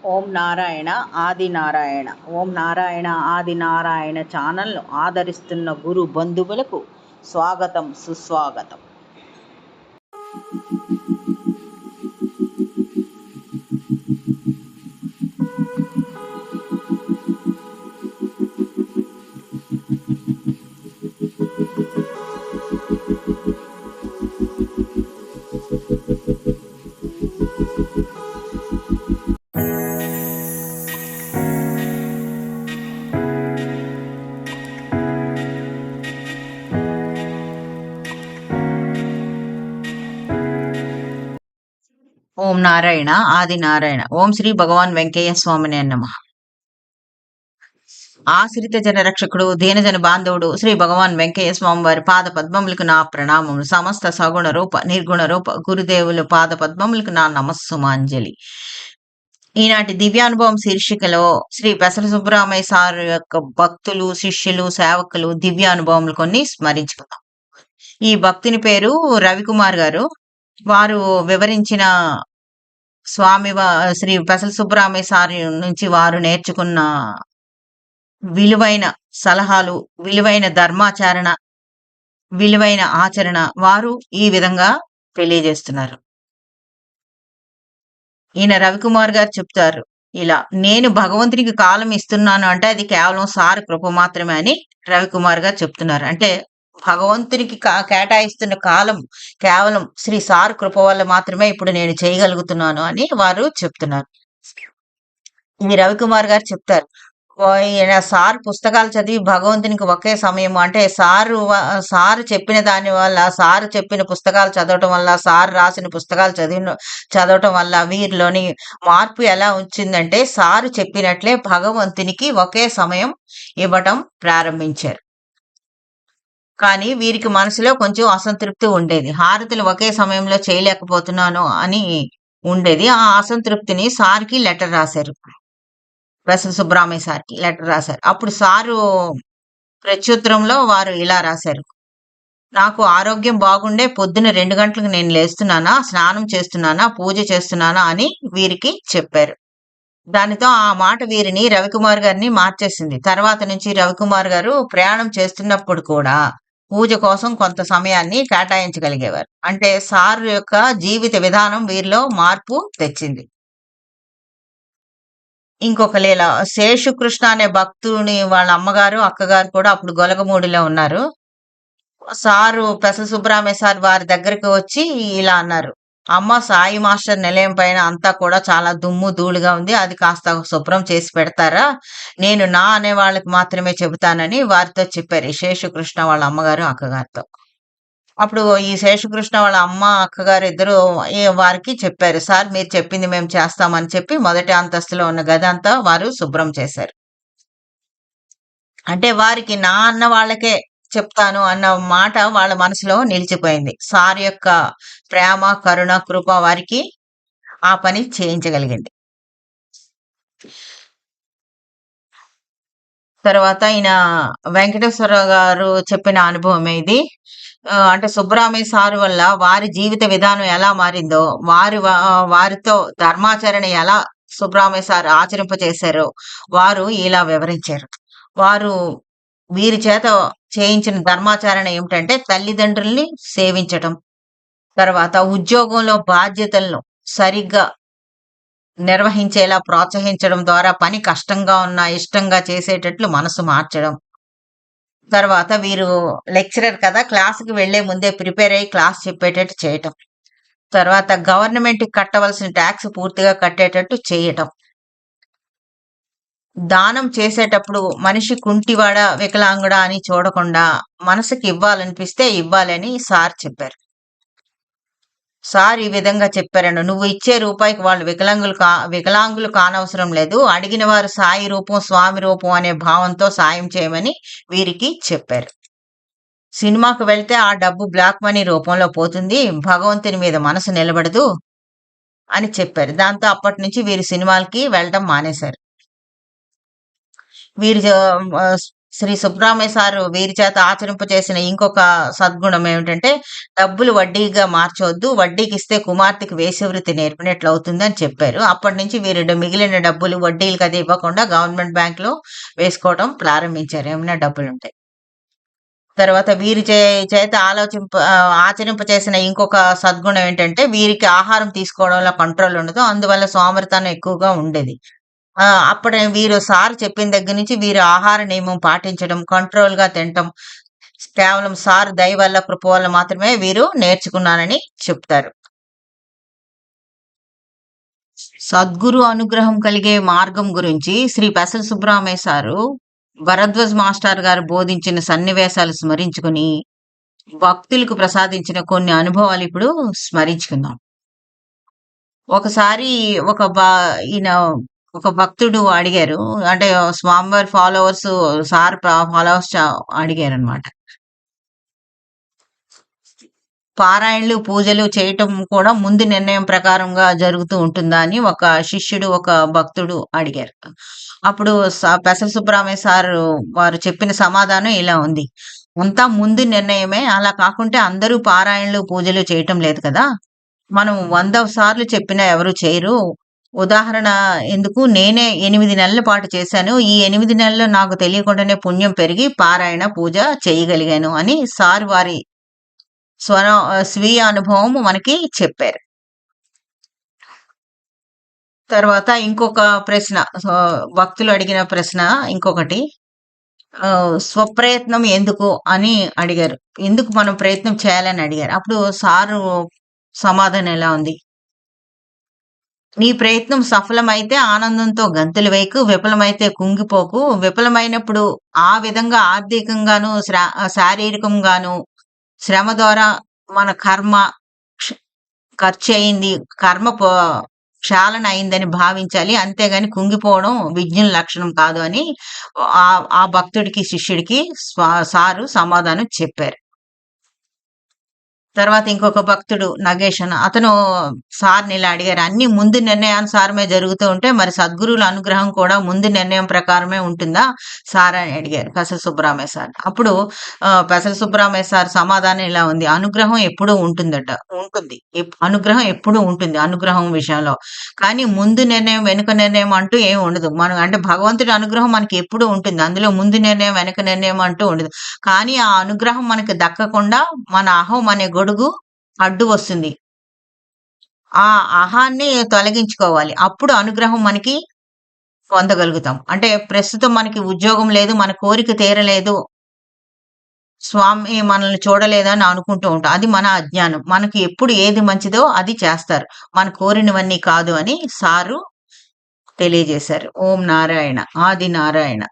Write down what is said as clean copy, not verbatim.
ఓం నారాయణ ఆది నారాయణ. ఓం నారాయణ ఆది నారాయణ ఛానల్ను ఆదరిస్తున్న గురు బంధువులకు స్వాగతం, సుస్వాగతం. ఓం నారాయణ ఆది నారాయణ. ఓం శ్రీ భగవాన్ వెంకయ్య స్వామినే నమః. ఆశ్రిత జన రక్షకుడు, దీనజన బాంధవుడు శ్రీ భగవాన్ వెంకయ్య స్వామి వారి పాద పద్మములకు నా ప్రణామములు. సమస్త సగుణ రూప నిర్గుణ రూప గురుదేవులు పాద పద్మములకు నా నమస్సుమాంజలి. ఈనాటి దివ్యానుభవం శీర్షికలో శ్రీ పెసల సుబ్బరామయ్య సార్ యొక్క భక్తులు, శిష్యులు, సేవకులు దివ్యానుభవములు కొన్ని స్మరించుకుందాం. ఈ భక్తుని పేరు రవికుమార్ గారు. వారు వివరించిన స్వామి శ్రీ పెసల సుబ్బరామయ్య సార్ నుంచి వారు నేర్చుకున్న విలువైన సలహాలు, విలువైన ధర్మాచరణ, విలువైన ఆచరణ వారు ఈ విధంగా తెలియజేస్తున్నారు. ఈయన రవికుమార్ గారు చెప్తారు ఇలా: నేను భగవంతునికి కాలం ఇస్తున్నాను అంటే అది కేవలం సార్ కృప మాత్రమే అని రవికుమార్ గారు చెప్తున్నారు. అంటే భగవంతునికి కేటాయిస్తున్న కాలం కేవలం శ్రీ సార్ కృప వల్ల మాత్రమే ఇప్పుడు నేను చేయగలుగుతున్నాను అని వారు చెప్తున్నారు. ఇది రవికుమార్ గారు చెప్తారు. ఈయన సార్ పుస్తకాలు చదివి భగవంతునికి ఒకే సమయం అంటే సారు చెప్పిన దాని వల్ల, సారు చెప్పిన పుస్తకాలు చదవటం వల్ల, సారు రాసిన పుస్తకాలు చదవటం వల్ల వీరిలోని మార్పు ఎలా వచ్చిందంటే సారు చెప్పినట్లే భగవంతునికి ఒకే సమయం ఇవ్వటం ప్రారంభించారు. కానీ వీరికి మనసులో కొంచెం అసంతృప్తి ఉండేది. హారతులు ఒకే సమయంలో చేయలేకపోతున్నాను అని ఉండేది. ఆ అసంతృప్తిని సార్కి లెటర్ రాశారు. పెసల సుబ్బరామయ్య సార్కి లెటర్ రాశారు. అప్పుడు సారు ప్రత్యుత్తరంలో వారు ఇలా రాశారు: నాకు ఆరోగ్యం బాగుండే పొద్దున 2 గంటలకు నేను లేస్తున్నానా, స్నానం చేస్తున్నానా, పూజ చేస్తున్నానా అని వీరికి చెప్పారు. దానితో ఆ మాట వీరిని, రవికుమార్ గారిని మార్చేసింది. తర్వాత నుంచి రవికుమార్ గారు ప్రయాణం చేస్తున్నప్పుడు కూడా పూజ కోసం కొంత సమయాన్ని కేటాయించగలిగేవారు. అంటే సార్ యొక్క జీవిత విధానం వీరిలో మార్పు తెచ్చింది. ఇంకొక లీల, శేషుకృష్ణ అనే భక్తుని వాళ్ళ అమ్మగారు, అక్కగారు కూడా అప్పుడు గొలగమూడిలో ఉన్నారు. సారు పెసల సుబ్బరామయ్య సార్ వారి దగ్గరికి వచ్చి ఇలా అన్నారు: అమ్మ, సాయి మాస్టర్ నిలయం పైన అంతా కూడా చాలా దుమ్ము ధూళిగా ఉంది, అది కాస్త శుభ్రం చేసి పెడతారా? నేను నా అనే వాళ్ళకి మాత్రమే చెబుతానని వారితో చెప్పారు, ఈ శేషుకృష్ణ వాళ్ళ అమ్మగారు, అక్కగారితో. అప్పుడు ఈ శేషకృష్ణ వాళ్ళ అమ్మ, అక్కగారు ఇద్దరు వారికి చెప్పారు, సార్ మీరు చెప్పింది మేము చేస్తామని చెప్పి మొదటి అంతస్తులో ఉన్న గది అంతా వారు శుభ్రం చేశారు. అంటే వారికి నా అన్న వాళ్ళకే చెప్తాను అన్న మాట వాళ్ళ మనసులో నిలిచిపోయింది. సార్ యొక్క ప్రేమ, కరుణ, కృప వారికి ఆ పని చేయించగలిగింది. తర్వాత ఈయన వెంకటేశ్వరరావు గారు చెప్పిన అనుభవం ఇది. అంటే సుబ్బరామయ్య సారు వల్ల వారి జీవిత విధానం ఎలా మారిందో, వారితో ధర్మాచరణ ఎలా సుబ్బరామయ్య సార్ ఆచరింపచేశారో వారు ఇలా వివరించారు. వారు వీరి చేత చేయించిన ధర్మాచరణ ఏమిటంటే తల్లిదండ్రుల్ని సేవించటం, తర్వాత ఉద్యోగంలో బాధ్యతలను సరిగ్గా నిర్వహించేలా ప్రోత్సహించడం ద్వారా పని కష్టంగా ఉన్నా ఇష్టంగా చేసేటట్లు మనసు మార్చడం. తర్వాత వీరు లెక్చరర్ కదా, క్లాస్కి వెళ్లే ముందే ప్రిపేర్ అయ్యి క్లాస్ చెప్పేటట్టు చేయటం. తర్వాత గవర్నమెంట్కి కట్టవలసిన ట్యాక్స్ పూర్తిగా కట్టేటట్టు చేయటం. దానం చేసేటప్పుడు మనిషి కుంటివాడ, వికలాంగుడా అని చూడకుండా మనసుకి ఇవ్వాలనిపిస్తే ఇవ్వాలని సార్ చెప్పారు. సార్ ఈ విధంగా చెప్పారండి: నువ్వు ఇచ్చే రూపాయికి వాళ్ళు వికలాంగులు కానవసరం లేదు, అడిగిన వారు సాయి రూపం, స్వామి రూపం అనే భావంతో సాయం చేయమని వీరికి చెప్పారు. సినిమాకు వెళ్తే ఆ డబ్బు బ్లాక్ మనీ రూపంలో పోతుంది, భగవంతుని మీద మనసు నిలబడదు అని చెప్పారు. దాంతో అప్పటి నుంచి వీరు సినిమాలకి వెళ్ళటం మానేశారు. వీరు శ్రీ సుబ్రహ్మణ్య సారు వీరి చేత ఆచరింపచేసిన ఇంకొక సద్గుణం ఏమిటంటే, డబ్బులు వడ్డీగా మార్చొద్దు. వడ్డీకిస్తే కుమార్తెకి వేశ్యవృత్తి నేర్పినట్లు అవుతుందని చెప్పారు. అప్పటినుంచి వీరు మిగిలిన డబ్బులు వడ్డీలకి అది ఇవ్వకుండా గవర్నమెంట్ బ్యాంక్‌లో వేసుకోవడం ప్రారంభించారు. ఏమైనా డబ్బులుంటే. తర్వాత వీరి చేత ఆచరింపచేసిన ఇంకొక సద్గుణం ఏంటంటే, వీరికి ఆహారం తీసుకోవడంలో కంట్రోల్ ఉండదు. అందువల్ల సోమరితనం ఎక్కువగా ఉండేది. అప్పుడే వీరు సార్ చెప్పిన దగ్గర నుంచి వీరు ఆహార నియమం పాటించడం, కంట్రోల్‌గా తినటం, కేవలం సార్ దయ వల్ల, కృప వల్ల మాత్రమే వీరు నేర్చుకున్నారని చెప్తారు. సద్గురు అనుగ్రహం కలిగే మార్గం గురించి శ్రీ పెసల సుబ్రహ్మణ్య సారు భరద్వాజ్ మాస్టర్ గారు బోధించిన సన్నివేశాలు స్మరించుకుని, భక్తులకు ప్రసాదించిన కొన్ని అనుభవాలు ఇప్పుడు స్మరించుకుందాం. ఒకసారి ఒక బా ఈయన ఒక భక్తుడు అడిగారు. అంటే స్వామివారి ఫాలోవర్స్ సార్ ఫాలోవర్స్ అడిగారనమాట. పారాయణలు, పూజలు చేయటం కూడా ముందు నిర్ణయం ప్రకారంగా జరుగుతూ ఉంటుందా అని ఒక శిష్యుడు, ఒక భక్తుడు అడిగారు. అప్పుడు పెసల సుబ్రహ్మణ్య సారు వారు చెప్పిన సమాధానం ఇలా ఉంది. అంతా ముందు నిర్ణయమే. అలా కాకుంటే అందరూ పారాయణలు, పూజలు చేయటం లేదు కదా! మనం 100 సార్లు చెప్పినా ఎవరు చేయరు. ఉదాహరణ ఎందుకు నేనే 8 నెలల పాటు చేశాను. ఈ 8 నెలల్లో నాకు తెలియకుండానే పుణ్యం పెరిగి పారాయణ, పూజ చేయగలిగాను అని సార్ వారి స్వీయ అనుభవం మనకి చెప్పారు. తర్వాత ఇంకొక ప్రశ్న భక్తులు అడిగిన ప్రశ్న ఇంకొకటి. స్వప్రయత్నం ఎందుకు అని అడిగారు. ఎందుకు మనం ప్రయత్నం చేయాలని అడిగారు. అప్పుడు సారు సమాధానం ఎలా ఉంది? నీ ప్రయత్నం సఫలమైతే ఆనందంతో గంతులు వేయకు, విఫలమైతే కుంగిపోకు. విఫలమైనప్పుడు ఆ విధంగా ఆర్థికంగాను, శారీరకంగాను శ్రమ ద్వారా మన కర్మ క్ష ఖర్చయింది. కర్మ క్షాళన అయిందని భావించాలి. అంతేగాని కుంగిపోవడం విజ్ఞుల లక్షణం కాదు అని ఆ భక్తుడికి, శిష్యుడికి సారు సమాధానం చెప్పారు. తర్వాత ఇంకొక భక్తుడు నగేష్ అని అతను సార్‌ని ఇలా అడిగారు. అన్నీ ముందు నిర్ణయానుసారమే జరుగుతూ ఉంటే మరి సద్గురువుల అనుగ్రహం కూడా ముందు నిర్ణయం ప్రకారమే ఉంటుందా సార్ అని అడిగారు పెసల సుబ్రహ్మణ్య సార్. అప్పుడు పెసల సుబ్రహ్మణ్య సార్ సమాధానం ఇలా ఉంది. అనుగ్రహం ఎప్పుడూ ఉంటుందట. ఉంటుంది. అనుగ్రహం ఎప్పుడూ ఉంటుంది అనుగ్రహం విషయంలో. కానీ ముందు నిర్ణయం, వెనుక నిర్ణయం అంటూ ఏమి ఉండదు. మనం అంటే భగవంతుడి అనుగ్రహం మనకి ఎప్పుడూ ఉంటుంది. అందులో ముందు నిర్ణయం, వెనక నిర్ణయం అంటూ ఉండదు. కానీ ఆ అనుగ్రహం మనకి దక్కకుండా మన అహం అనే గొడుగు అడ్డు వస్తుంది. ఆ అహాన్ని తొలగించుకోవాలి. అప్పుడు అనుగ్రహం మనకి పొందగలుగుతాం. అంటే ప్రస్తుతం మనకి ఉద్యోగం లేదు, మన కోరిక తీరలేదు, స్వామి మనల్ని చూడలేదని అనుకుంటూ ఉంటాం. అది మన అజ్ఞానం. మనకి ఎప్పుడు ఏది మంచిదో అది చేస్తారు. మనం కోరినవన్నీ కాదు అని సారు తెలియజేశారు. ఓం నారాయణ. ఆది నారాయణ.